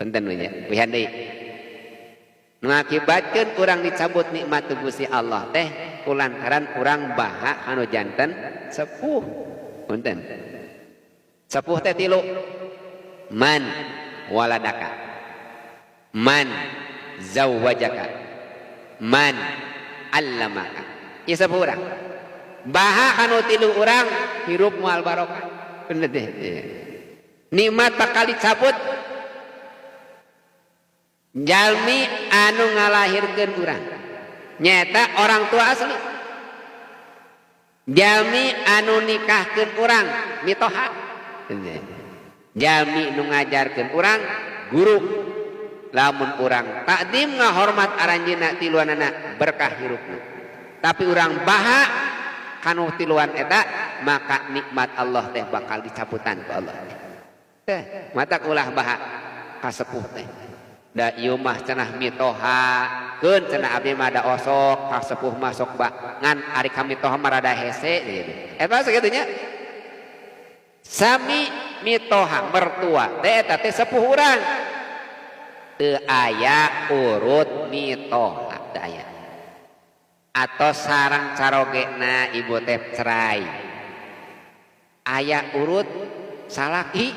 Punten we nya pihan deui mengakibatkeun urang dicabut nikmat Gusti Allah teh kulantaran urang baha anu janten sepuh. Punten sepuh teh tilu, man waladaka, man zawwajaka, man allamaka. Ieu sepuh urang baha anu tilu urang hirup moal barokah. Bener deh nikmat bakal dicabut jalmi anu ngalahirkeun urang nyata orang tua asli, jalmi anu nikahkeun urang mitoha, jalmi nu ngajarkeun urang guru. Lamun urang takdim ngahormat aranjeunna tiluanana berkah hirupna, tapi urang baha kanu tiluan eta maka nikmat Allah teh bakal dicabutan ku Allah teh. Mata ulah baha kasepuh teh da ieu mah cenah mitoha keun cenah abdi mah da osok kasepuh masuk ba ngan ari ka mitoha mah rada hese eta sagitunya. Sami mitoha mertua teh eta teh sepuh urang teu aya urut mitoha teu aya atau sarang carogena ibu teh cerai aya urut salaki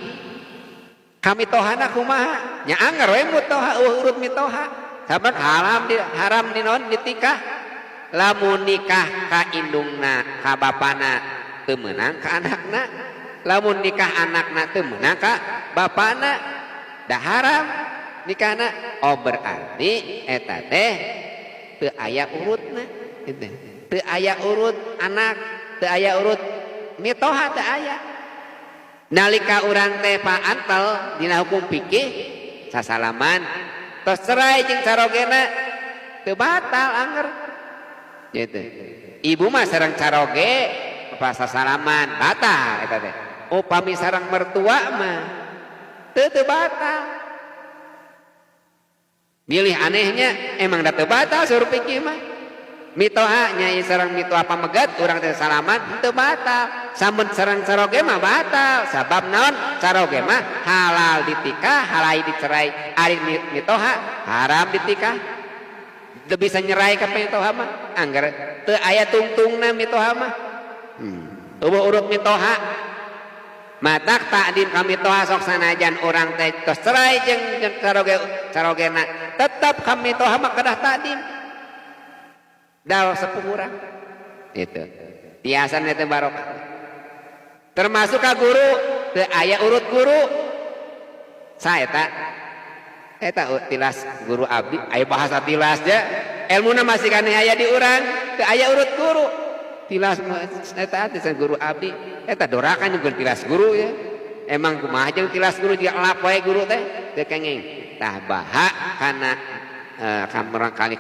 kami tohana kumaha nya anger we mutoha urut mitoha sabab haram di non ditikah. Lamun nikah ka indungna ka bapana teu meunang ka anakna, lamun nikah anakna teu meunang ka bapana dah haram nikahna. Oh berarti eta teh teu aya urutna, teu aya urut anak, teu aya urut mitoha, teu aya. Nalika urang teh paantel dina hukum fikih sasalaman tos cerai jeung carogena teu batal anger gitu. Ibu mah sareng caroge pas sasalaman batal eta teh. Upami sareng mertua mah teu batal. Milih anehnya emang da teu batal suruh fikih mah. Mitoha nyai sareng mitoha pamegat urang teh salaman teu batal. Samun sareng caroge mah batal. Sabab naon? Caroge mah halal ditikah, halal dicerai. Ari mitoha haram ditikah. Teu bisa nyerai ka mitoha mah. Angger teu aya tungtungna mitoha mah. Eueuh urut mitoha. Matak takdim ka mitoha sok sanajan urang teh tos cerai jeung carogena tetep ka mitoha mah kedah takdim. Dal sepuh urang. Itu. Tiasan teh barokah. Termasuk ka guru teu aya urut guru. Saeta tilas guru abdi aya bahasa tilas ja. Elmuna masih kana aya di urang, teu aya urut guru. Tilas eta teh guru abdi, eta dorakan jeung tilas guru ya. Emang kumaha jeung tilas guru jiga elap wae guru teh teu kenging. Tah baha kana kamerang kali